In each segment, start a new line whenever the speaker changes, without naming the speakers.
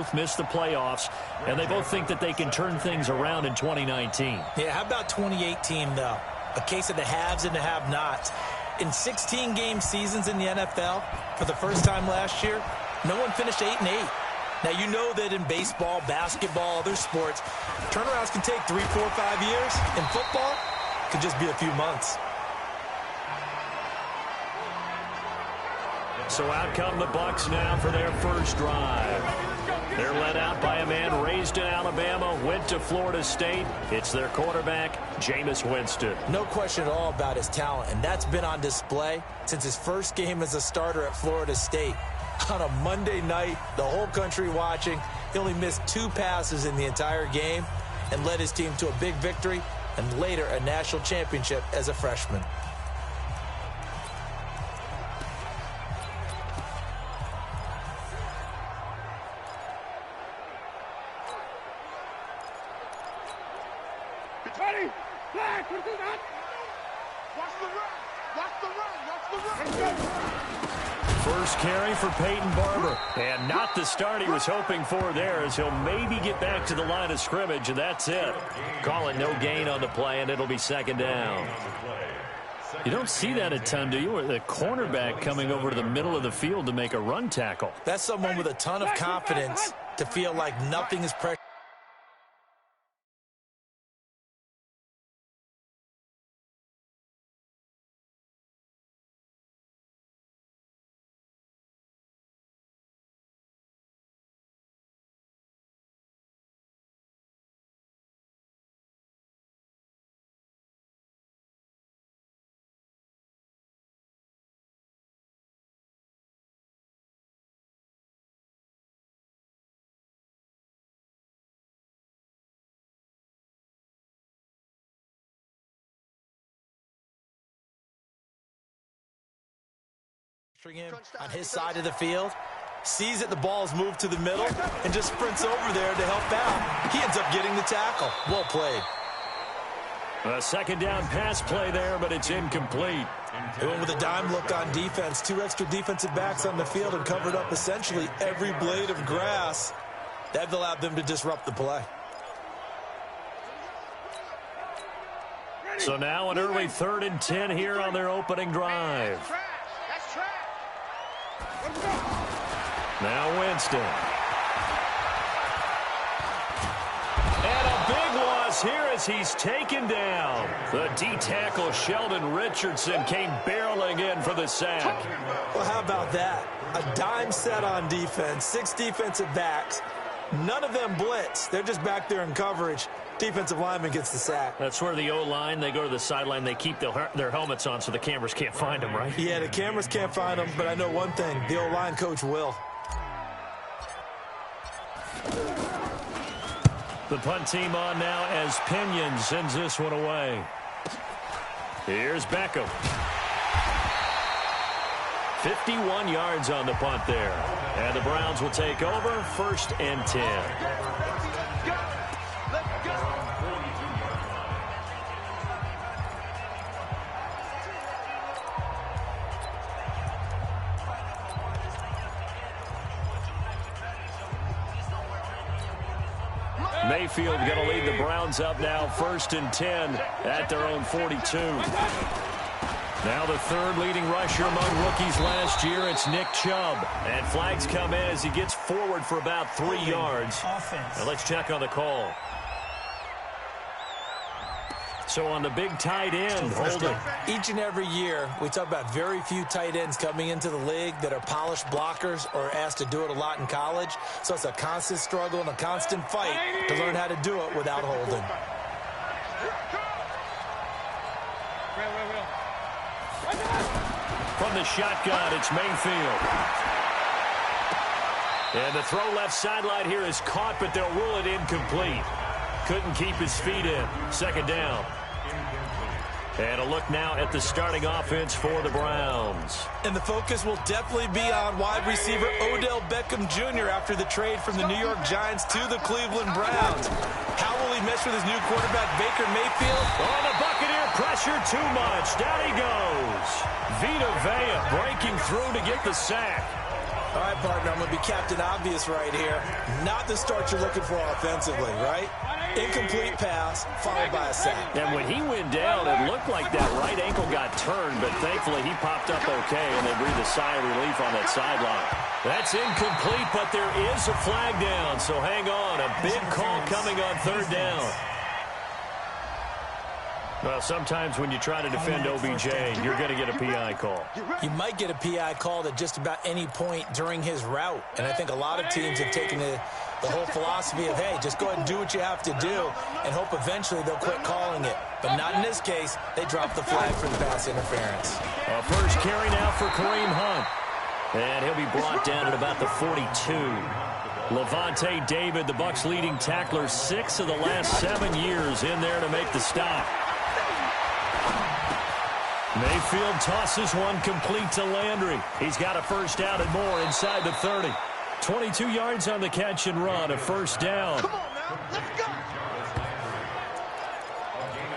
both missed the playoffs, and they both think that they can turn things around in 2019.
Yeah, how about 2018, though? A case of the haves and the have-nots. In 16-game seasons in the NFL, for the first time last year, no one finished 8-8. Now, you know that in baseball, basketball, other sports, turnarounds can take 3, 4, 5 years. In football, it could just be a few months.
So out come the Bucs now for their first drive. They're led out by a man raised in Alabama, went to Florida State. It's their quarterback, Jameis Winston.
No question at all about his talent, and that's been on display since his first game as a starter at Florida State. On a Monday night, the whole country watching, he only missed 2 passes in the entire game and led his team to a big victory and later a national championship as a freshman.
First carry for Peyton Barber. And not the start he was hoping for there, as he'll maybe get back to the line of scrimmage, and that's it. Calling no gain on the play, and it'll be second down. You don't see that a ton, do you? Or the cornerback coming over to the middle of the field to make a run tackle.
That's someone with a ton of confidence to feel like nothing is pressure. Him on his side of the field, sees that the ball's moved to the middle, and just sprints over there to help out. He ends up getting the tackle. Well played.
A second down pass play there, but it's incomplete.
They went with a dime look on defense. 2 extra defensive backs on the field and covered up essentially every blade of grass. That allowed them to disrupt the play.
So now an early 3rd and 10 here on their opening drive. Now Winston. And a big loss here as he's taken down. The D-tackle Sheldon Richardson came barreling in for the sack.
Well, how about that? A dime set on defense, 6 defensive backs. None of them blitz. They're just back there in coverage. Defensive lineman gets the sack.
That's where the O-line, they go to the sideline, they keep their helmets on so the cameras can't find them, right?
Yeah, the cameras can't find them, but I know one thing. The O-line coach will.
The punt team on now as Pinion sends this one away. Here's Beckham. 51 yards on the punt there. And the Browns will take over, 1st and 10. Mayfield going to lead the Browns up now, 1st and 10 at their own 42. Now the 3rd leading rusher among rookies last year, it's Nick Chubb. And flags come in as he gets forward for about 3 yards. Now let's check on the call. So on the big tight end, holding.
Each and every year, we talk about very few tight ends coming into the league that are polished blockers or asked to do it a lot in college. So it's a constant struggle and a constant fight to learn how to do it without holding.
From the shotgun, it's Mayfield. And the throw left sideline here is caught, but they'll rule it incomplete. Couldn't keep his feet in. 2nd down. And a look now at the starting offense for the Browns.
And the focus will definitely be on wide receiver Odell Beckham Jr. after the trade from the New York Giants to the Cleveland Browns. How will he mesh with his new quarterback, Baker Mayfield?
Oh, the Buccaneer pressure too much. Down he goes. Vita Vea breaking through to get the sack.
All right, partner, I'm going to be Captain Obvious right here. Not the start you're looking for offensively, right? Incomplete pass, followed by a sack.
And when he went down, it looked like that right ankle got turned, but thankfully he popped up okay, and they breathed a sigh of relief on that sideline. That's incomplete, but there is a flag down, so hang on. A big call coming on third down. Well, sometimes when you try to defend OBJ, you're going to get a PI call.
You might get a PI called at just about any point during his route. And I think a lot of teams have taken the whole philosophy of, hey, just go ahead and do what you have to do and hope eventually they'll quit calling it. But not in this case. They dropped the flag for the pass interference.
First carry now for Kareem Hunt. And he'll be brought down at about the 42. Levante David, the Bucs' leading tackler, 6 of the last 7 years in there to make the stop. Mayfield tosses one complete to Landry. He's got a first down and more inside the 30. 22 yards on the catch and run, a first down.
Come on now, let's go.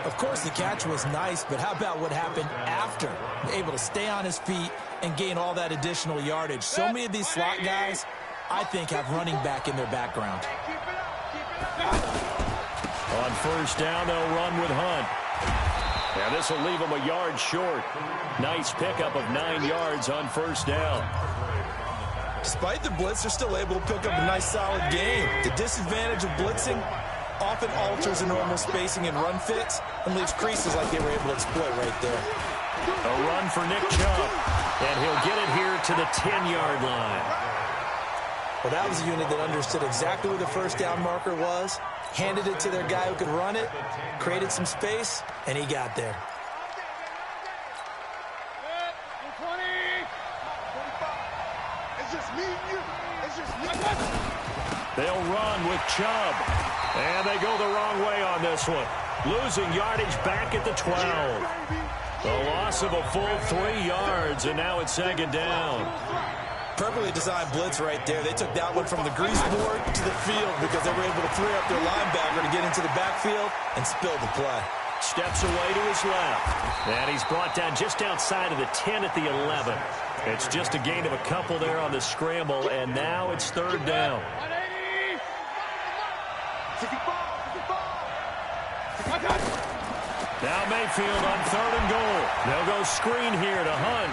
Of course, the catch was nice, but how about what happened after? Able to stay on his feet and gain all that additional yardage. So many of these slot guys, I think, have running back in their background.
On first down, they'll run with Hunt. And this will leave him a yard short. Nice pickup of 9 yards on first down.
Despite the blitz, they're still able to pick up a nice, solid gain. The disadvantage of blitzing often alters the normal spacing and run fits and leaves creases like they were able to exploit right there.
A run for Nick Chubb. And he'll get it here to the 10-yard line.
Well, that was a unit that understood exactly where the first down marker was, handed it to their guy who could run it, created some space, and he got there.
They'll run with Chubb. And they go the wrong way on this one. Losing yardage back at the 12. A loss of a full 3 yards, and now it's second down.
Perfectly designed blitz right there. They took that one from the grease board to the field because they were able to free up their linebacker to get into the backfield and spill the play.
Steps away to his left. And he's brought down just outside of the 10 at the 11. It's just a gain of a couple there on the scramble, and now it's third down. Now Mayfield on third and goal. They'll go screen here to Hunt.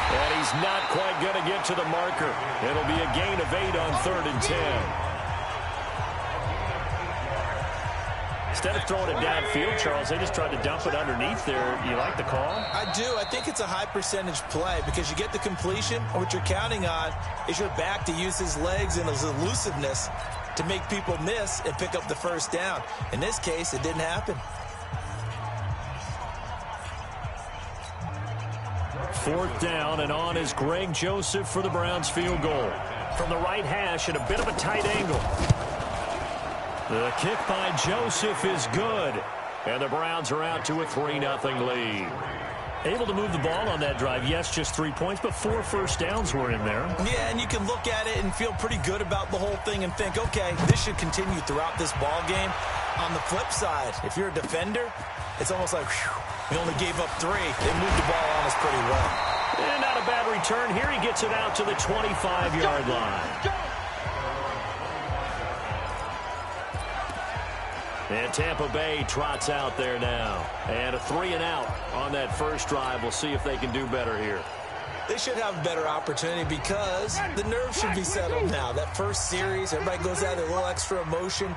And he's not quite going to get to the marker. It'll be a gain of 8 on third and 10. Instead of throwing it downfield, Charles, they just tried to dump it underneath there. You like the call?
I do. I think it's a high percentage play because you get the completion. And what you're counting on is your back to use his legs and his elusiveness to make people miss and pick up the first down. In this case, it didn't happen.
Fourth down, and on is Greg Joseph for the Browns field goal. From the right hash at a bit of a tight angle. The kick by Joseph is good. And the Browns are out to a 3-0 lead. Able to move the ball on that drive. Yes, just 3 points, but 4 first downs were in there.
Yeah, and you can look at it and feel pretty good about the whole thing and think, okay, this should continue throughout this ball game. On the flip side, if you're a defender, it's almost like, whew, we only gave up 3. They moved the ball on us pretty well.
And not a bad return. Here he gets it out to the 25-yard line. And Tampa Bay trots out there now. And a 3-and-out on that first drive. We'll see if they can do better here.
They should have a better opportunity because the nerves should be settled now. That first series, everybody goes out with a little extra emotion.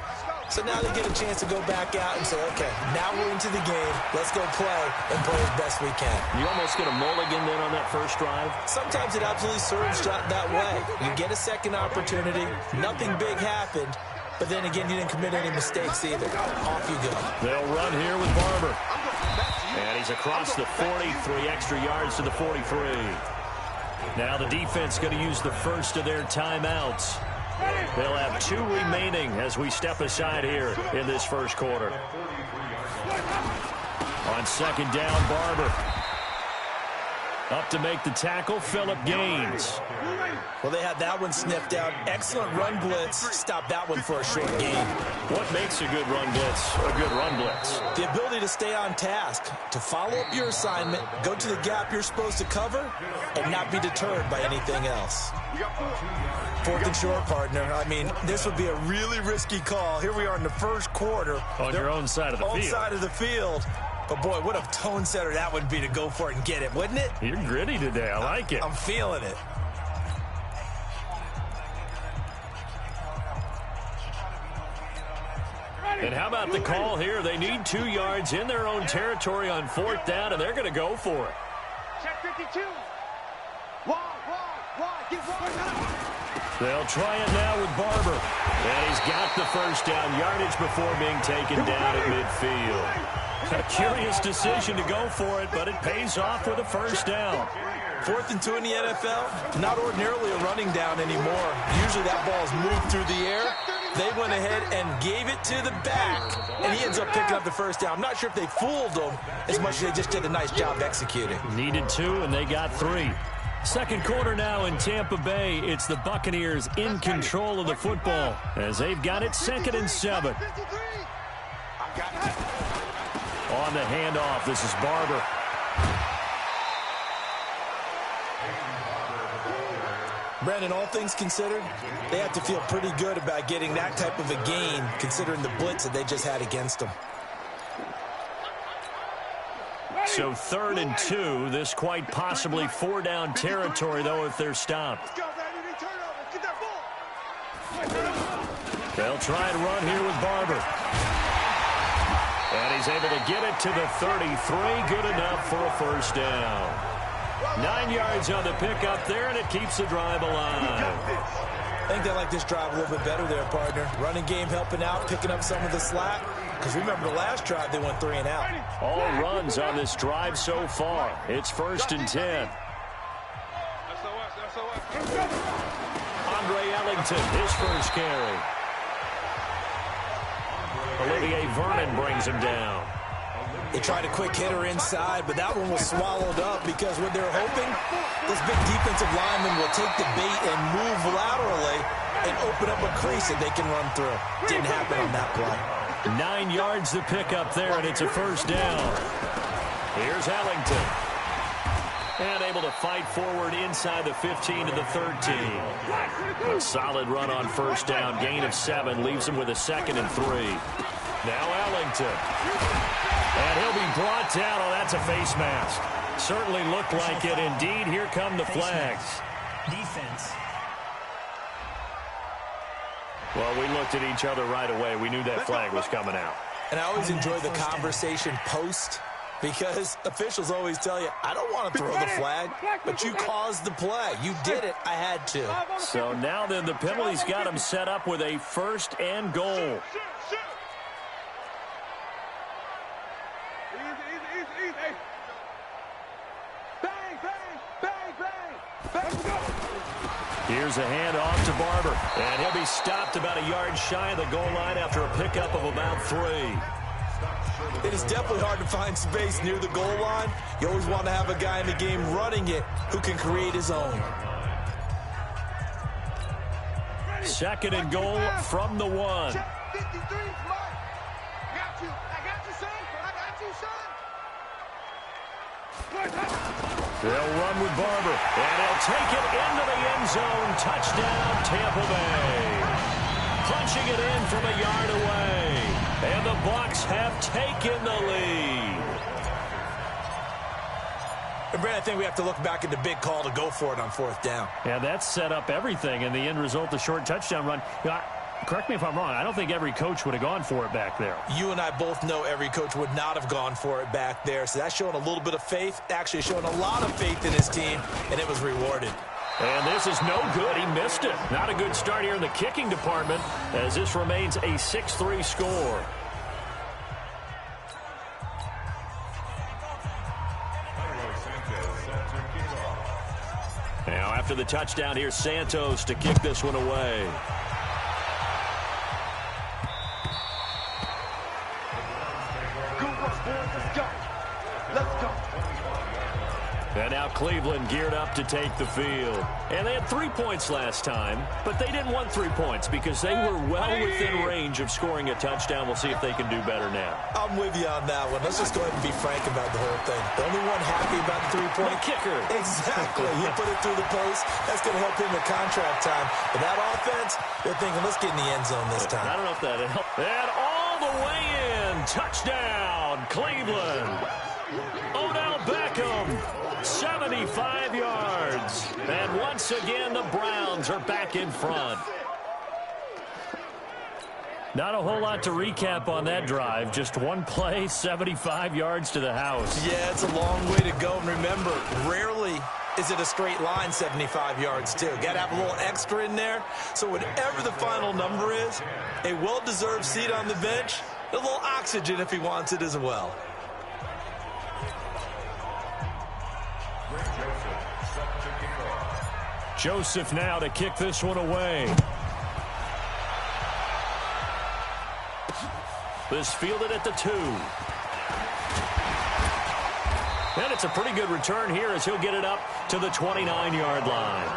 So now they get a chance to go back out and say, okay, now we're into the game. Let's go play and play as best we can.
You almost get a mulligan then on that first drive?
Sometimes it absolutely serves that way. You get a second opportunity. Nothing big happened. But then again, you didn't commit any mistakes either. Off you go.
They'll run here with Barber. And he's across the 40, 3 extra yards to the 43. Now the defense going to use the first of their timeouts. They'll have 2 remaining as we step aside here in this first quarter. On second down, Barber. Up to make the tackle, Phillip Gaines.
Well, they had that one sniffed out. Excellent run blitz. Stop that one for a short gain.
What makes a good run blitz a good run blitz?
The ability to stay on task, to follow up your assignment, go to the gap you're supposed to cover, and not be deterred by anything else. 4th and short, partner. I mean, this would be a really risky call. Here we are in the first quarter.
On your own side of the field.
Own side of the field. But, boy, what a tone setter that would be to go for it and get it, wouldn't it?
You're gritty today. I like it.
I'm feeling it.
And how about the call here? They need 2 yards in their own territory on 4th down, and they're going to go for it.
Check 52. Wide. Get wide.
They'll try it now with Barber. And he's got the first down yardage before being taken down at midfield. A curious decision to go for it, but it pays off with a first down.
4th and 2 in the NFL, not ordinarily a running down anymore. Usually that ball is moved through the air. They went ahead and gave it to the back, and he ends up picking up the first down. I'm not sure if they fooled him as much as they just did a nice job executing.
Needed 2, and they got 3. Second quarter now in Tampa Bay. It's the Buccaneers in control of the football as they've got it 2nd and 7. On the handoff, this is Barber.
Brandon, all things considered, they have to feel pretty good about getting that type of a gain considering the blitz that they just had against them.
So 3rd and 2, this quite possibly 4-down territory, though, if they're stopped. They'll try and run here with Barber. And he's able to get it to the 33, good enough for a first down. 9 yards on the pickup there, and it keeps the drive alive.
I think they like this drive a little bit better there, partner. Running game helping out, picking up some of the slack. Because remember, the last drive, they went 3 and out.
All runs on this drive so far. It's 1st and 10. Andre Ellington, his first carry. Olivier Vernon brings him down.
They tried a quick hitter inside, but that one was swallowed up because what they're hoping, this big defensive lineman will take the bait and move laterally and open up a crease that they can run through. Didn't happen on that play.
9 yards to pick up there, and it's a first down. Here's Ellington. And able to fight forward inside the 15 to the 13. A solid run on first down. Gain of 7 leaves him with a 2nd and 3. Now Ellington. And he'll be brought down. Oh, that's a face mask. Certainly looked like it. Indeed, here come the flags.
Defense.
Well, we looked at each other right away. We knew that flag was coming out.
And I always enjoy the conversation post because officials always tell you, I don't want to throw the flag, but you caused the play. You did it. I had to.
So now then the penalty's got him set up with a 1st and goal. Here's a handoff to Barber. And he'll be stopped about a yard shy of the goal line after a pickup of about 3.
It is definitely hard to find space near the goal line. You always want to have a guy in the game running it who can create his own.
2nd and goal from the 1. They'll run with Barber, and he'll take it into the end zone. Touchdown, Tampa Bay. Punching it in from a yard away. And the Bucs have taken the lead.
And Brad, I think we have to look back at the big call to go for it on 4th down.
Yeah, that set up everything in the end result, the short touchdown run. Correct me if I'm wrong. I don't think every coach would have gone for it back there.
You and I both know every coach would not have gone for it back there. So that's showing a little bit of faith, actually showing a lot of faith in his team, and it was rewarded.
And this is no good. He missed it. Not a good start here in the kicking department as this remains a 6-3 score. Now after the touchdown, here's Santos to kick this one away. And now Cleveland geared up to take the field. And they had 3 points last time, but they didn't want 3 points because they were well within range of scoring a touchdown. We'll see if they can do better now.
I'm with you on that one. Let's just go ahead and be frank about the whole thing. The only one happy about the 3-point
kicker.
Exactly. He put it through the post. That's going to help him with contract time. But that offense, they're thinking, let's get in the end zone this time.
I don't know if that helped. And all the way in. Touchdown, Cleveland. Odell Beckham. 75 yards. And once again, the Browns are back in front. Not a whole lot to recap on that drive. Just one play, 75 yards to the house.
Yeah, it's a long way to go. And remember, rarely is it a straight line 75 yards, too. Got to have a little extra in there. So whatever the final number is, a well-deserved seat on the bench, a little oxygen if he wants it as well.
Joseph now to kick this one away. This fielded at the 2. And it's a pretty good return here as he'll get it up to the 29-yard line.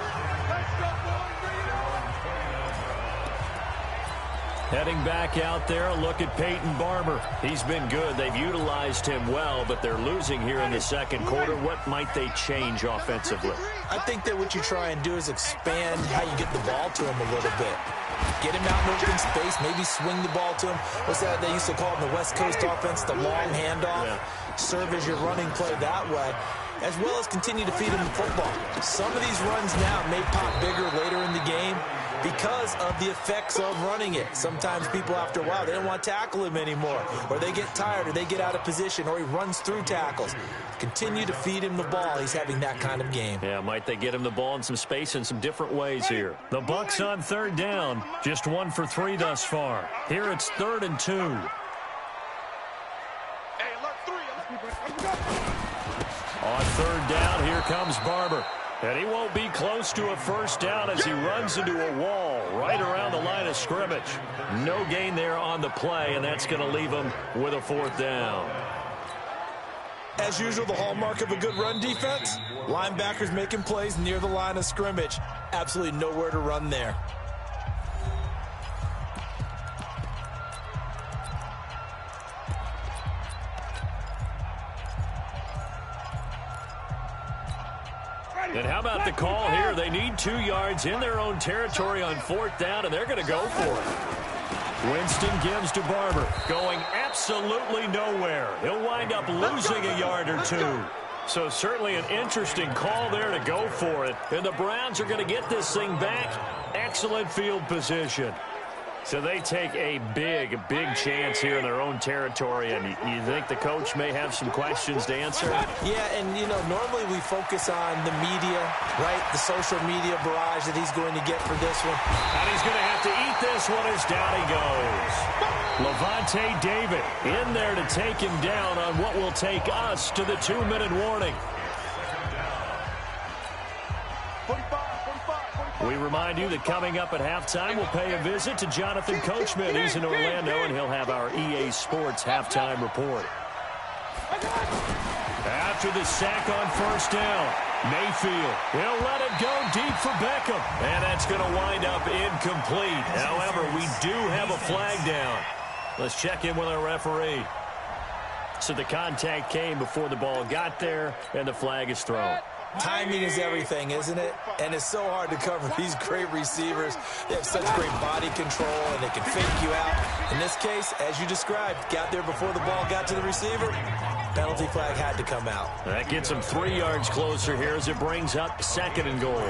Heading back out there, a look at Peyton Barber. He's been good. They've utilized him well, but they're losing here in the second quarter. What might they change offensively?
I think that what you try and do is expand how you get the ball to him a little bit. Get him out in open space, maybe swing the ball to him. What's that they used to call it in the West Coast offense, the long handoff? Yeah. Serve as your running play that way, as well as continue to feed him the football. Some of these runs now may pop bigger later in the game because of the effects of running it. Sometimes people, after a while, they don't want to tackle him anymore, or they get tired, or they get out of position, or he runs through tackles. Continue to feed him the ball. He's having that kind of game.
Yeah, might they get him the ball in some space in some different ways here. The Bucs on third down, just 1 for 3 thus far. Here it's 3rd and 2. On third down, here comes Barber. And he won't be close to a first down as he runs into a wall right around the line of scrimmage. No gain there on the play, and that's going to leave him with a 4th down.
As usual, the hallmark of a good run defense, linebackers making plays near the line of scrimmage. Absolutely nowhere to run there.
And how about the call here? They need 2 yards in their own territory on 4th down, and they're going to go for it. Winston gives to Barber, going absolutely nowhere. He'll wind up losing a yard or 2. So certainly an interesting call there to go for it. And the Browns are going to get this thing back. Excellent field position. So they take a big chance here in their own territory, and you think the coach may have some questions to answer?
Yeah, and, you know, normally we focus on the media, right, the social media barrage that he's going to get for this one.
And he's going to have to eat this one as down he goes. Levante David in there to take him down on what will take us to the 2-minute warning. We remind you that coming up at halftime, we'll pay a visit to Jonathan Coachman. He's in Orlando, and he'll have our EA Sports halftime report. After the sack on first down, Mayfield, he'll let it go deep for Beckham. And that's going to wind up incomplete. However, we do have a flag down. Let's check in with our referee. So the contact came before the ball got there, and the flag is thrown.
Timing is everything, isn't it? And it's so hard to cover these great receivers. They have such great body control, and they can fake you out. In this case, as you described, got there before the ball got to the receiver. Penalty flag had to come out.
That gets them 3 yards closer here as it brings up 2nd and goal.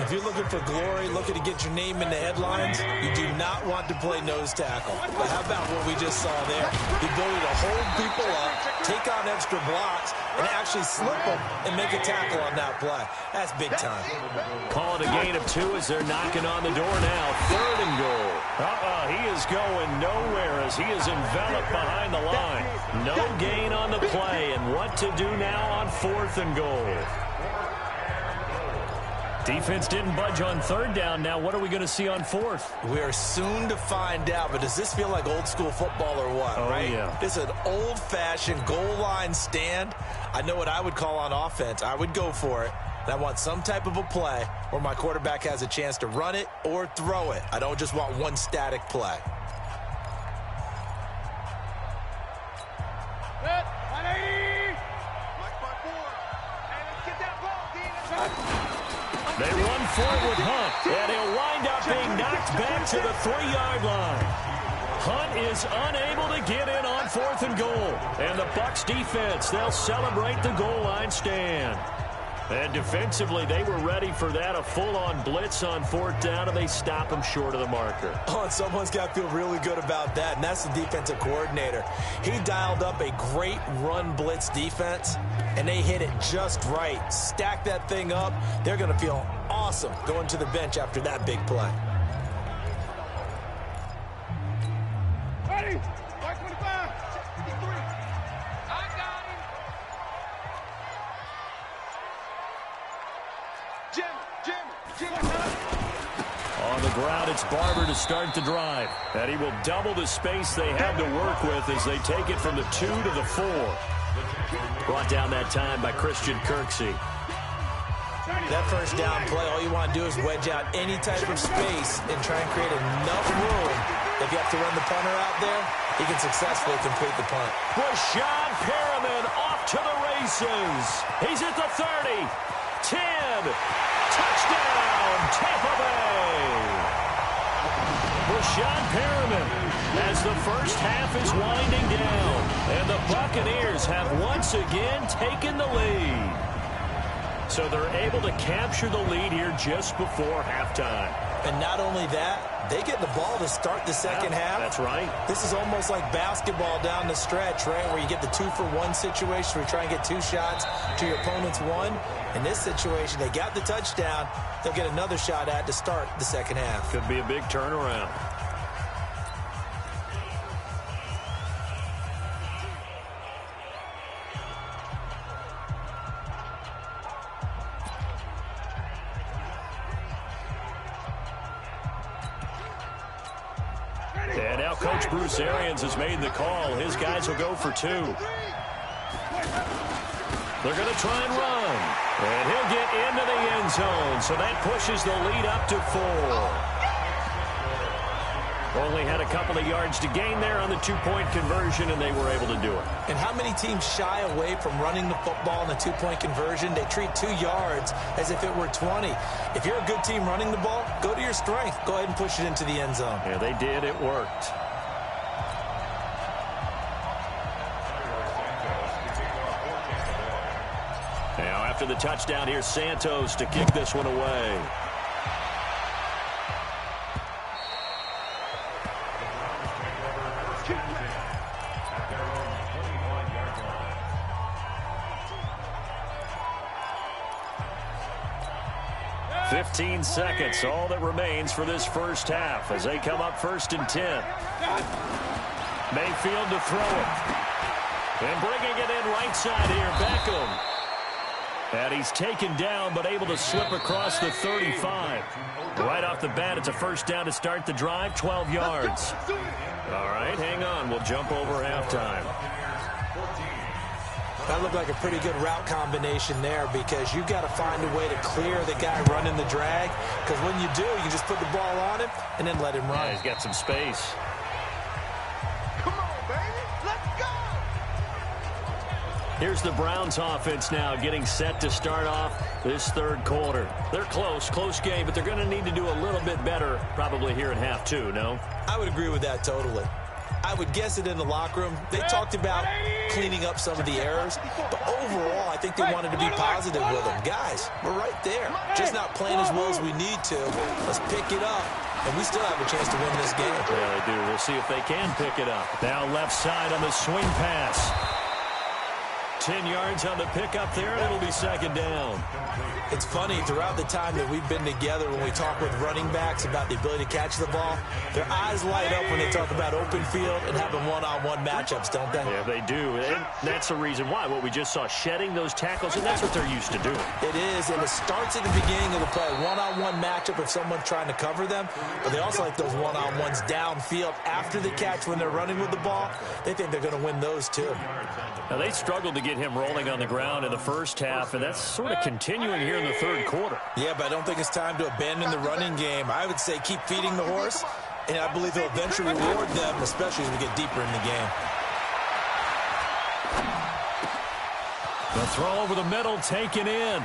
If you're looking for glory, looking to get your name in the headlines, you do not want to play nose tackle. But how about what we just saw there? The ability to hold people up, take on extra blocks, and actually slip them and make a tackle on that play. That's big time.
Call it a gain of 2 as they're knocking on the door now. 3rd and goal. He is going nowhere as he is enveloped behind the line. No gain on the play, and what to do now on 4th and goal. Defense didn't budge on third down. Now what are we going to see on fourth?
We are soon to find out, but does this feel like old school football or what, right?
Yeah.
This is an old-fashioned goal line stand. I know what I would call on offense. I would go for it. And I want some type of a play where my quarterback has a chance to run it or throw it. I don't just want one static play.
Good. 180. Hey, let's get that ball, Dean.
They run forward with Hunt, and he'll wind up being knocked back to the 3-yard line. Hunt is unable to get in on 4th and goal. And the Bucs defense, they'll celebrate the goal line stand. And defensively, they were ready for that, a full-on blitz on 4th down, and they stop him short of the marker.
Oh, and someone's got to feel really good about that, and that's the defensive coordinator. He dialed up a great run blitz defense, and they hit it just right. Stack that thing up. They're going to feel awesome going to the bench after that big play.
Ready? 525. 53. I got him. Jim.
On the ground, it's Barber to start the drive. And he will double the space they have to work with as they take it from the 2 to the 4. Brought down that time by Christian Kirksey.
That first down play, all you want to do is wedge out any type of space and try and create enough room. If you have to run the punter out there, he can successfully complete the punt.
Rashad Perriman off to the races. He's at the 30. 10. Touchdown, Tampa Bay. Rashad Perriman as the first half is winding down. And the Buccaneers have once again taken the lead. So they're able to capture the lead here just before halftime.
And not only that, they get the ball to start the second half.
That's right.
This is almost like basketball down the stretch, right, where you get the 2-for-1 situation where you try and get 2 shots to your opponent's 1. In this situation, they got the touchdown. They'll get another shot at to start the second half.
Could be a big turnaround. And now Coach Bruce Arians has made the call. His guys will go for 2. They're going to try and run. And he'll get into the end zone. So that pushes the lead up to 4. Only had a couple of yards to gain there on the 2-point conversion, and they were able to do it.
And how many teams shy away from running the football in a 2-point conversion? They treat 2 yards as if it were 20. If you're a good team running the ball, go to your strength. Go ahead and push it into the end zone.
Yeah, they did. It worked. Now, after the touchdown, here's Santos to kick this one away. "15 seconds, all that remains for this first half as they come up 1st and 10. Mayfield to throw it. And bringing it in right side here, Beckham. And he's taken down, but able to slip across the 35. Right off the bat, it's a first down to start the drive, 12 yards. All right, hang on. We'll jump over halftime.
That looked like a pretty good route combination there because you've got to find a way to clear the guy running the drag. Because when you do, you can just put the ball on him and then let him run.
Yeah, he's got some space.
Come on, baby. Let's go.
Here's the Browns offense now getting set to start off this 3rd quarter. They're close game, but they're going to need to do a little bit better probably here in half 2, no?
I would agree with that totally. I would guess it in the locker room. They talked about cleaning up some of the errors, but overall, I think they wanted to be positive with them. Guys, we're right there. Just not playing as well as we need to. Let's pick it up, and we still have a chance to win this game.
Yeah, they do. We'll see if they can pick it up. Now left side on the swing pass. To 10 yards on the pickup there, and it'll be second down.
It's funny, throughout the time that we've been together, when we talk with running backs about the ability to catch the ball, their eyes light up when they talk about open field and having one-on-one matchups, don't they?
Yeah, they do. And that's the reason why. What we just saw, shedding those tackles, and that's what they're used to doing.
It is, and it starts at the beginning of the play. One-on-one matchup if someone's trying to cover them, but they also like those one-on-ones downfield after the catch when they're running with the ball. They think they're going to win those too.
Now, they struggled to get him rolling on the ground in the first half, and that's sort of continuing here in the third quarter.
Yeah, but I don't think it's time to abandon the running game. I would say keep feeding the horse, and I believe he'll eventually reward them, especially as we get deeper in the game.
The throw over the middle, taken in.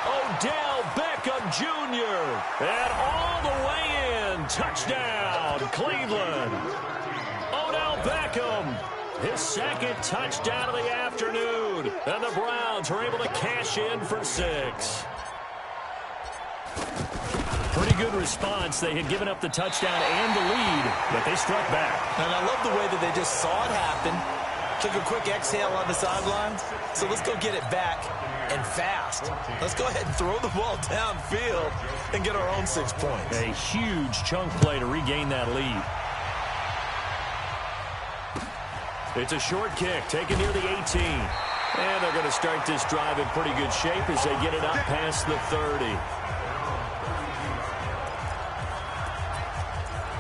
Odell Beckham Jr. And all the way in. Touchdown, Cleveland. Odell Beckham, his second touchdown of the afternoon. And the Browns are able to cash in for 6. Pretty good response. They had given up the touchdown and the lead, but they struck back.
And I love the way that they just saw it happen. Took a quick exhale on the sideline. So let's go get it back and fast. Let's go ahead and throw the ball downfield and get our own 6 points.
A huge chunk play to regain that lead. It's a short kick taken near the 18. And they're going to start this drive in pretty good shape as they get it up past the 30.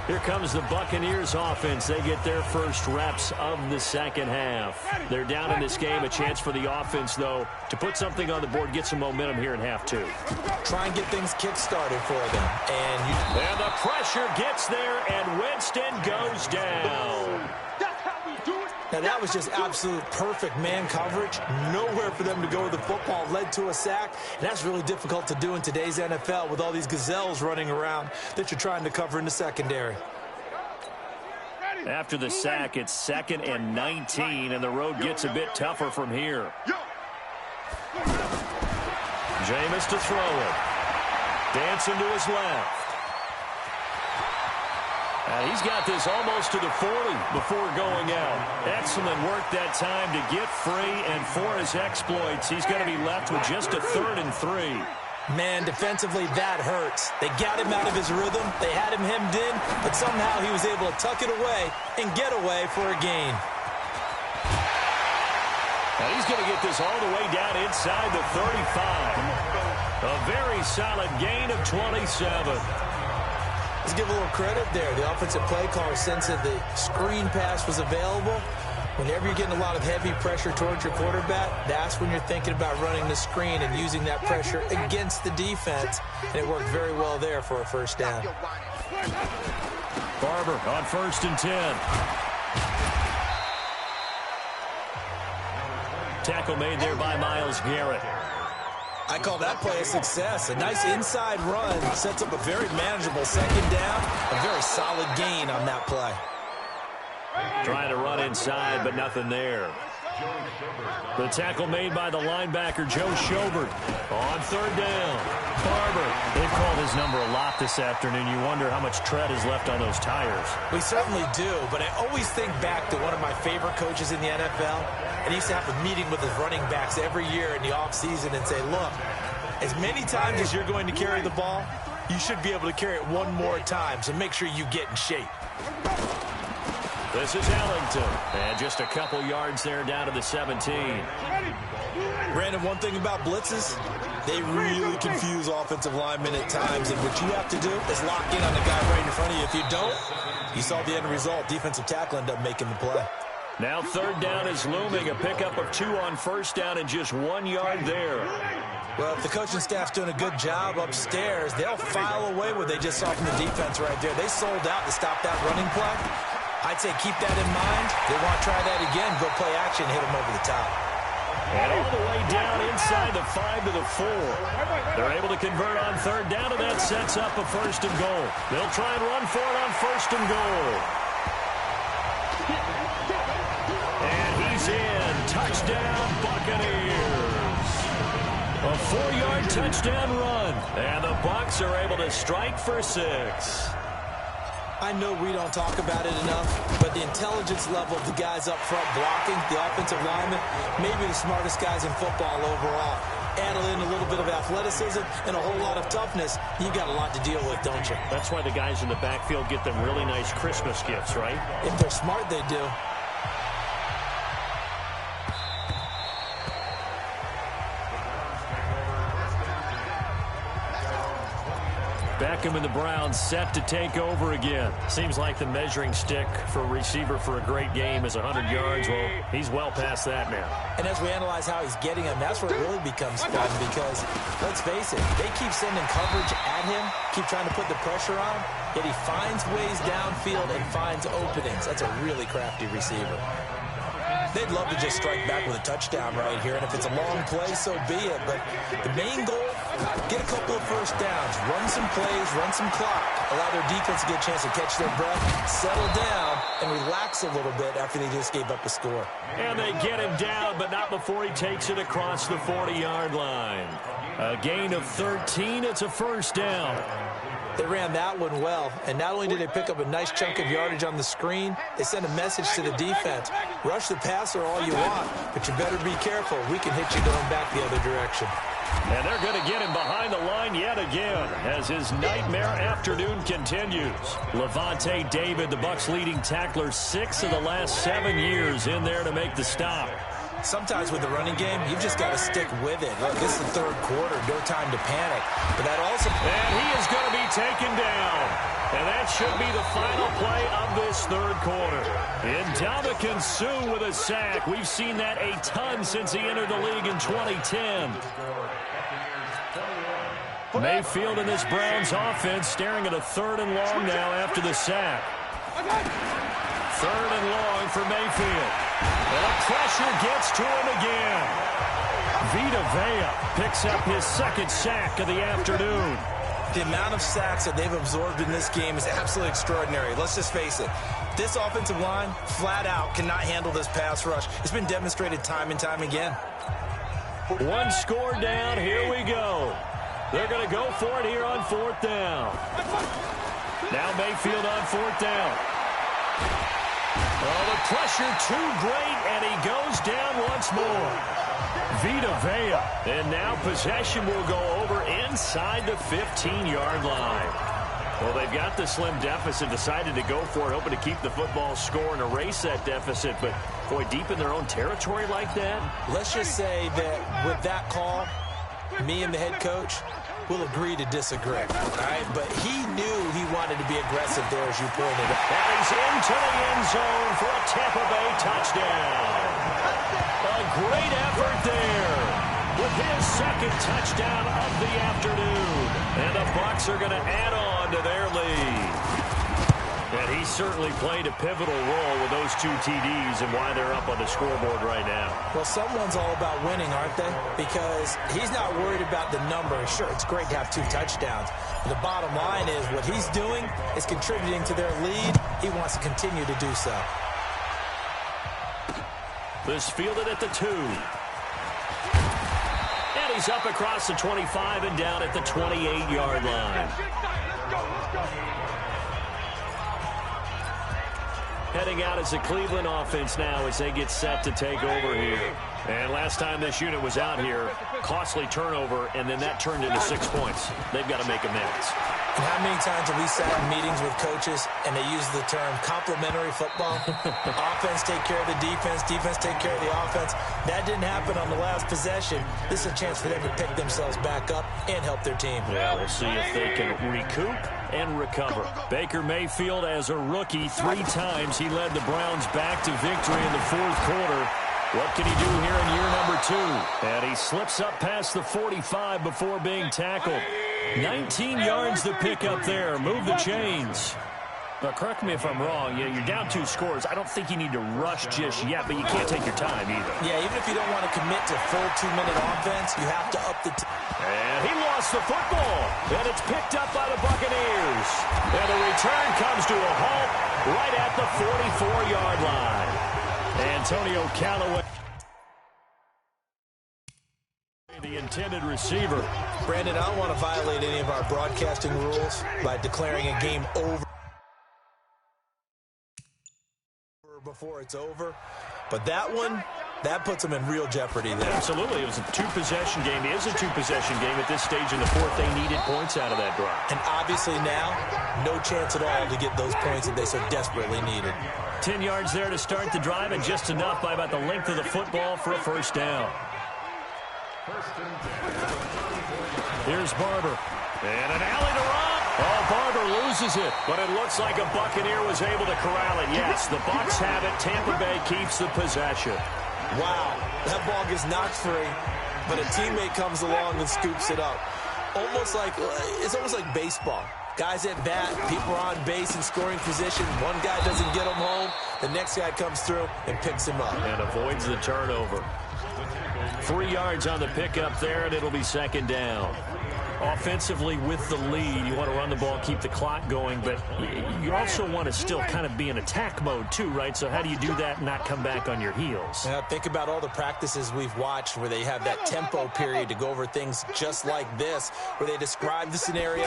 Here comes the Buccaneers offense. They get their first reps of the second half. They're down in this game. A chance for the offense, though, to put something on the board, get some momentum here in half 2.
Try and get things kick-started for them.
And the pressure gets there, and Winston goes down.
Now, that was just absolute perfect man coverage. Nowhere for them to go with the football. Led to a sack. And that's really difficult to do in today's NFL with all these gazelles running around that you're trying to cover in the secondary.
After the sack, it's 2nd and 19, and the road gets a bit tougher from here. Jameis to throw it. Dancing to his left. He's got this almost to the 40 before going out. Excellent work that time to get free, and for his exploits, he's going to be left with just a 3rd and 3.
Man, defensively, that hurts. They got him out of his rhythm. They had him hemmed in, but somehow he was able to tuck it away and get away for a gain.
Now he's going to get this all the way down inside the 35. A very solid gain of 27.
Let's give a little credit there. The offensive play caller sensed that the screen pass was available. Whenever you're getting a lot of heavy pressure towards your quarterback, that's when you're thinking about running the screen and using that pressure against the defense. And it worked very well there for a first down.
Barber on 1st and 10. Tackle made there by Myles Garrett.
I call that play a success. A nice inside run sets up a very manageable second down. A very solid gain on that play.
Trying to run inside, but nothing there. The tackle made by the linebacker, Joe Schobert, on 3rd down. Barber, they've called his number a lot this afternoon. You wonder how much tread is left on those tires.
We certainly do, but I always think back to one of my favorite coaches in the NFL. And he used to have a meeting with his running backs every year in the offseason and say, look, as many times as you're going to carry the ball, you should be able to carry it one more time, so make sure you get in shape.
This is Ellington, and just a couple yards there down to the 17.
Brandon, one thing about blitzes, they really confuse offensive linemen at times, and what you have to do is lock in on the guy right in front of you. If you don't, you saw the end result. Defensive tackle ended up making the play.
Now 3rd down is looming, a pickup of 2 on 1st down and just 1 yard there.
Well, if the coaching staff's doing a good job upstairs, they'll file away what they just saw from the defense right there. They sold out to stop that running play. I'd say keep that in mind. They want to try that again, go play action, hit them over the top.
And all the way down inside the 5 to the 4. They're able to convert on 3rd down, and that sets up a 1st and goal. They'll try and run for it on 1st and goal. And he's in. Touchdown, Buccaneers. A 4-yard touchdown run. And the Bucs are able to strike for 6.
I know we don't talk about it enough, but the intelligence level of the guys up front blocking, the offensive linemen, maybe the smartest guys in football overall. Add in a little bit of athleticism and a whole lot of toughness, you got a lot to deal with, don't you?
That's why the guys in the backfield get them really nice Christmas gifts, right?
If they're smart, they do.
Beckham and the Browns set to take over again. Seems like the measuring stick for a receiver for a great game is 100 yards. Well, he's well past that now.
And as we analyze how he's getting them, that's where it really becomes fun because, let's face it, they keep sending coverage at him, keep trying to put the pressure on him, yet he finds ways downfield and finds openings. That's a really crafty receiver. They'd love to just strike back with a touchdown right here, and if it's a long play, so be it. But the main goal, get a couple of first downs, run some plays, run some clock, allow their defense to get a chance to catch their breath, settle down, and relax a little bit after they just gave up a score.
And they get him down, but not before he takes it across the 40-yard line. A gain of 13, it's a first down.
They ran that one well, and not only did they pick up a nice chunk of yardage on the screen, they sent a message to the defense. Rush the passer all you want, but you better be careful. We can hit you going back the other direction.
And they're going to get him behind the line yet again as his nightmare afternoon continues. Levante David, the Bucs' leading tackler, 6 of the last 7 years in there to make the stop.
Sometimes with the running game, you've just got to stick with it. Look, this is the third quarter, no time to panic. But that also...
And he is going to be taken down. And that should be the final play of this third quarter. Ndamukong Suh with a sack. We've seen that a ton since he entered the league in 2010. Mayfield and this Browns offense staring at a 3rd and long now after the sack. 3rd and long for Mayfield. And the pressure gets to him again. Vita Vea picks up his 2nd sack of the afternoon.
The amount of sacks that they've absorbed in this game is absolutely extraordinary. Let's just face it. This offensive line, flat out, cannot handle this pass rush. It's been demonstrated time and time again.
1 score down. Here we go. They're going to go for it here on 4th down. Now Mayfield on 4th down. Oh, the pressure too great, and he goes down once more. Vita Vea. And now possession will go over inside the 15-yard line. Well, they've got the slim deficit, decided to go for it, hoping to keep the football score and erase that deficit. But, boy, deep in their own territory like that?
Let's just say that with that call, me and the head coach will agree to disagree. All right? But he knew he wanted to be aggressive there, as you pointed out.
And he's into the end zone for a Tampa Bay touchdown. A great effort there with his 2nd touchdown of the afternoon. And the Bucs are going to add on to their lead. And he certainly played a pivotal role with those 2 TDs and why they're up on the scoreboard right now.
Well, someone's all about winning, aren't they? Because he's not worried about the number. Sure, it's great to have 2 touchdowns. But the bottom line is what he's doing is contributing to their lead. He wants to continue to do so.
This fielded at the 2. And he's up across the 25 and down at the 28-yard line. Heading out as a Cleveland offense now as they get set to take over here. And last time this unit was out here, costly turnover, and then that turned into 6 points. They've got to make amends.
And how many times have we sat in meetings with coaches and they use the term complementary football? Offense take care of the defense, defense take care of the offense. That didn't happen on the last possession. This is a chance for them to pick themselves back up and help their team.
Yeah, we'll see if they can recoup and recover. Baker Mayfield, as a rookie, 3 times he led the Browns back to victory in the 4th quarter. What can he do here in year number 2? And he slips up past the 45 before being tackled. 19 yards to pick up there. Move the chains. Now, correct me if I'm wrong. You're down 2 scores. I don't think you need to rush just yet, but you can't take your time either.
Yeah, even if you don't want to commit to full 2-minute offense, you have to up the...
And he lost the football. And it's picked up by the Buccaneers. And the return comes to a halt right at the 44-yard line. Antonio Callaway, the intended receiver.
Brandon, I don't want to violate any of our broadcasting rules by declaring a game over. before it's over. But that one, that puts them in real jeopardy there.
Absolutely. It was a two-possession game. It is a two-possession game at this stage in the fourth. They needed points out of that drive.
And obviously now, no chance at all to get those points that they so desperately needed.
10 yards there to start the drive, and just enough by about the length of the football for a first down. Here's Barber. And an alley to run. Oh, Barber loses it, but it looks like a Buccaneer was able to corral it. Yes, the Bucs have it. Tampa Bay keeps the possession.
Wow, that ball gets knocked free, but a teammate comes along and scoops it up. It's almost like baseball. Guys at bat, people are on base in scoring position. One guy doesn't get him home. The next guy comes through and picks him up.
And avoids the turnover. 3 yards on the pickup there, and it'll be second down. Offensively with the lead, you want to run the ball, keep the clock going, but you also want to still kind of be in attack mode too, right? So how do you do that and not come back on your heels?
Yeah, think about all the practices we've watched where they have that tempo period to go over things just like this, where they describe the scenario,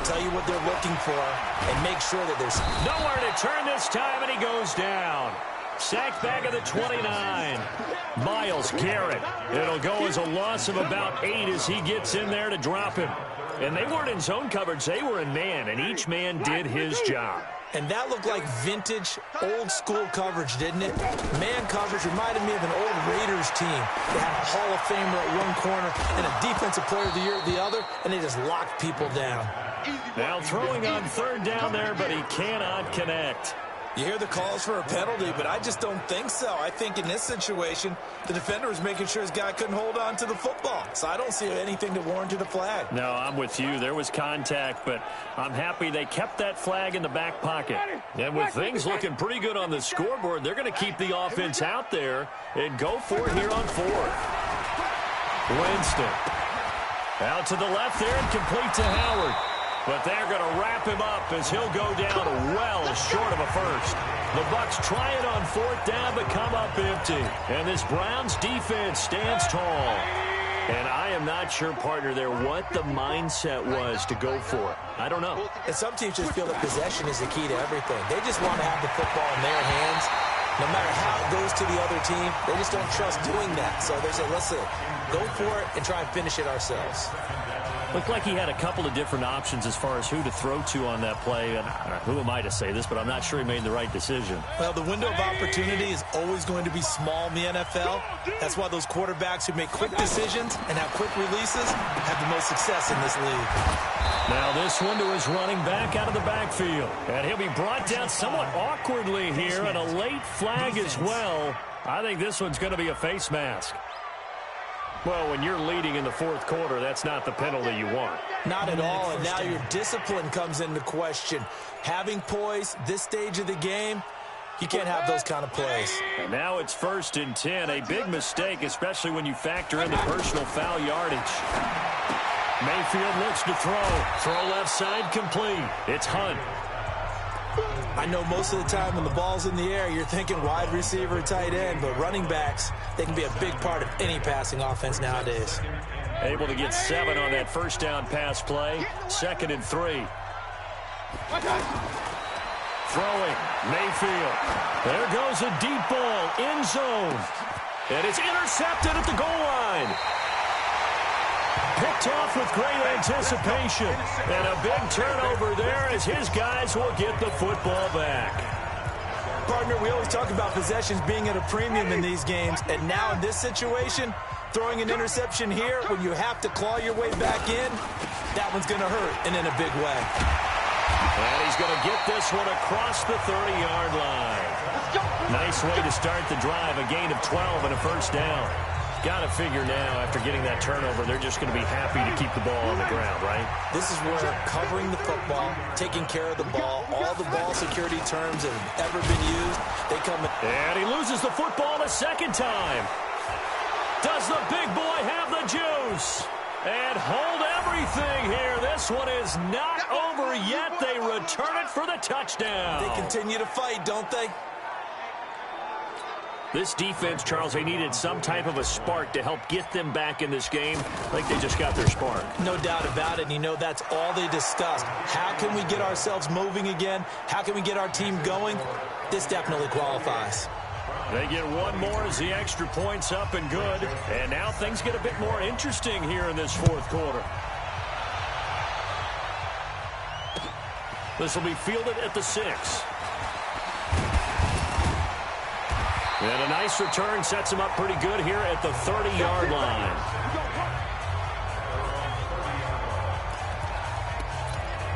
tell you what they're looking for, and make sure that there's
nowhere to turn this time, and he goes down. Sacked back at the 29. Myles Garrett. It'll go as a loss of about 8 as he gets in there to drop him. And they weren't in zone coverage. They were in man, and each man did his job.
And that looked like vintage, old-school coverage, didn't it? Man coverage reminded me of an old Raiders team. They had a Hall of Famer at one corner and a Defensive Player of the Year at the other, and they just locked people down.
Now throwing on third down there, but he cannot connect.
You hear the calls for a penalty, but I just don't think so. I think in this situation, the defender was making sure his guy couldn't hold on to the football. So I don't see anything that warranted a flag.
No, I'm with you. There was contact, but I'm happy they kept that flag in the back pocket. And with things looking pretty good on the scoreboard, they're going to keep the offense out there and go for it here on fourth. Winston. Out to the left there and complete to Howard. But they're going to wrap him up as he'll go down well short of a first. The Bucs try it on fourth down but come up empty. And this Browns defense stands tall. And I am not sure, partner, there what the mindset was to go for it. I don't know.
And some teams just feel that possession is the key to everything. They just want to have the football in their hands. No matter how it goes to the other team, they just don't trust doing that. So they say, listen, go for it and try and finish it ourselves.
Looked like he had a couple of different options as far as who to throw to on that play. And who am I to say this, but I'm not sure he made the right decision.
Well, the window of opportunity is always going to be small in the NFL. That's why those quarterbacks who make quick decisions and have quick releases have the most success in this league.
Now this one to his running back out of the backfield. And he'll be brought down somewhat awkwardly here, and a late flag as well. I think this one's going to be a face mask. Well, when you're leading in the fourth quarter, that's not the penalty you want.
Not at all, and now your discipline comes into question. Having poise, this stage of the game, you can't have those kind of plays.
And now it's 1st and 10, a big mistake, especially when you factor in the personal foul yardage. Mayfield looks to throw. Throw left side complete. It's Hunt.
I know most of the time when the ball's in the air, you're thinking wide receiver, tight end, but running backs, they can be a big part of any passing offense nowadays.
Able to get 7 on that first down pass play. 2nd and 3. Throwing. Mayfield. There goes a deep ball. End zone. And it's intercepted at the goal line. Picked off with great anticipation. And a big turnover there as his guys will get the football back.
Partner, we always talk about possessions being at a premium in these games. And now in this situation, throwing an interception here when you have to claw your way back in, that one's going to hurt and in a big way.
And he's going to get this one across the 30-yard line. Nice way to start the drive. A gain of 12 and a first down. Got to figure now, after getting that turnover, they're just going to be happy to keep the ball on the ground, right?
This is where covering the football, taking care of the ball, all the ball security terms that have ever been used, they come in.
And he loses the football a second time. Does the big boy have the juice? And hold everything here. This one is not over yet. They return it for the touchdown.
They continue to fight, don't they?
This defense, Charles, they needed some type of a spark to help get them back in this game. I think they just got their spark.
No doubt about it. And you know, that's all they discussed. How can we get ourselves moving again? How can we get our team going? This definitely qualifies.
They get one more as the extra point's up and good. And now things get a bit more interesting here in this fourth quarter. This will be fielded at the 6. And a nice return sets him up pretty good here at the 30-yard line.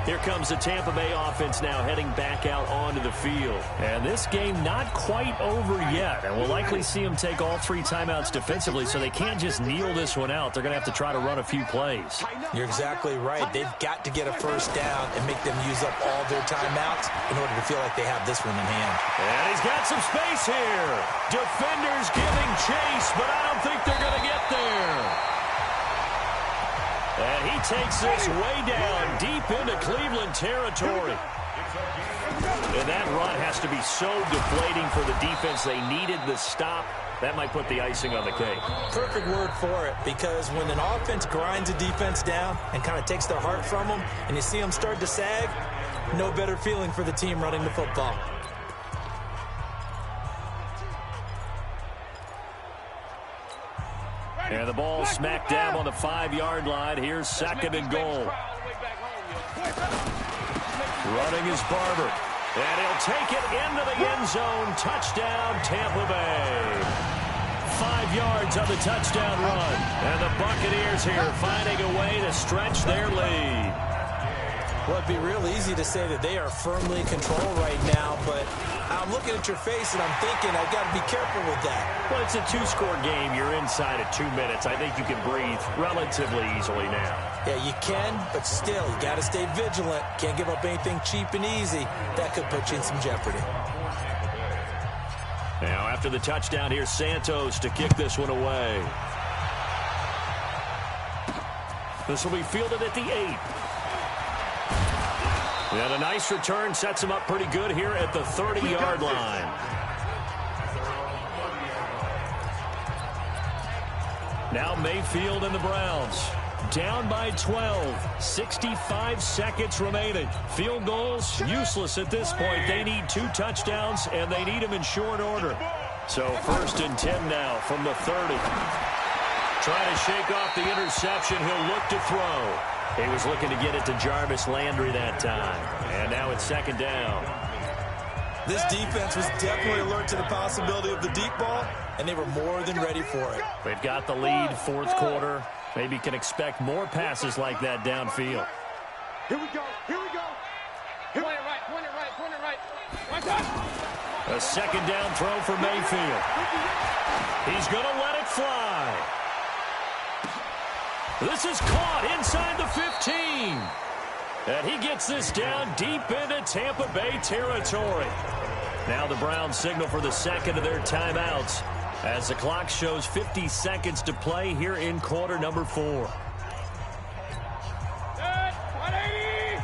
Here comes the Tampa Bay offense now heading back out onto the field. And this game not quite over yet. And we'll likely see them take all 3 timeouts defensively, so they can't just kneel this one out. They're going to have to try to run a few plays.
You're exactly right. They've got to get a first down and make them use up all their timeouts in order to feel like they have this one in hand.
And he's got some space here. Defenders giving chase, but I don't think they're going to get there. And he takes this way down deep into Cleveland territory. And that run has to be so deflating for the defense. They needed the stop. That might put the icing on the cake.
Perfect word for it, because when an offense grinds a defense down and kind of takes their heart from them, and you see them start to sag, no better feeling for the team running the football.
And the ball smacked down on the 5-yard line. Here's 2nd and goal. Running is Barber. And he'll take it into the end zone. Touchdown, Tampa Bay. 5 yards on the touchdown run. And the Buccaneers here finding a way to stretch their lead.
Well, it'd be real easy to say that they are firmly in control right now, but I'm looking at your face and I'm thinking I've got to be careful with that.
Well, it's a 2-score game. You're inside at 2 minutes. I think you can breathe relatively easily now.
Yeah, you can, but still, you got to stay vigilant. Can't give up anything cheap and easy. That could put you in some jeopardy.
Now, after the touchdown, here's Santos to kick this one away. This will be fielded at the 8. And a nice return sets him up pretty good here at the 30-yard line. Now Mayfield and the Browns down by 12. 65 seconds remaining. Field goals useless at this point. They need 2 touchdowns, and they need them in short order. So 1st and 10 now from the 30. Trying to shake off the interception. He'll look to throw. He was looking to get it to Jarvis Landry that time. And now it's 2nd down.
This defense was definitely alert to the possibility of the deep ball, and they were more than ready for it.
They've got the lead, 4th quarter. Maybe can expect more passes like that downfield.
Here we go. Here we go. Point it right. Point it right. Point it right.
A 2nd down throw for Mayfield. He's going to let it fly. This is caught inside the 15. And he gets this down deep into Tampa Bay territory. Now the Browns signal for the 2nd of their timeouts as the clock shows 50 seconds to play here in quarter number 4.
180.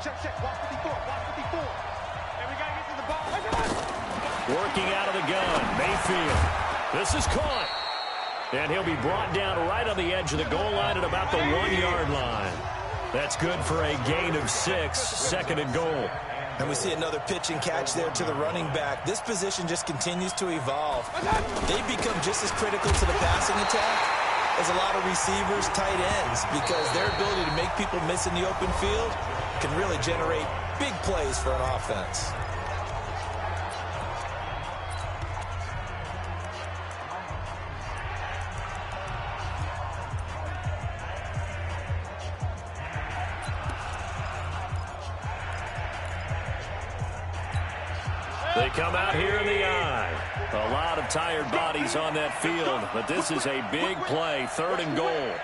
Check. Walk 54. Walk 54. And we got to get to the ball.
Working out of the gun, Mayfield. This is caught. And he'll be brought down right on the edge of the goal line at about the 1-yard line. That's good for a gain of 6, 2nd and goal.
And we see another pitch and catch there to the running back. This position just continues to evolve. They've become just as critical to the passing attack as a lot of receivers, tight ends, because their ability to make people miss in the open field can really generate big plays for an offense.
They come out here in the eye. A lot of tired bodies on that field, but this is a big play, 3rd and goal.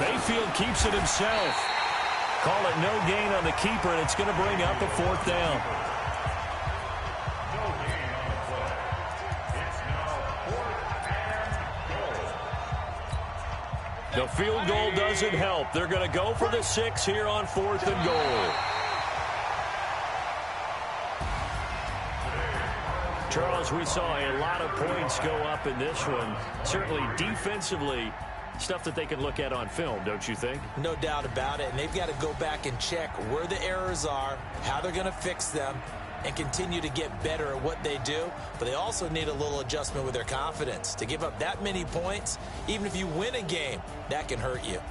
Mayfield keeps it himself. Call it no gain on the keeper, and it's going to bring up a 4th down. The field goal doesn't help. They're going to go for the 6 here on 4th and goal. Charles, we saw a lot of points go up in this one. Certainly defensively, stuff that they can look at on film, don't you think?
No doubt about it. And they've got to go back and check where the errors are, how they're going to fix them, and continue to get better at what they do. But they also need a little adjustment with their confidence. To give up that many points, even if you win a game, that can hurt you.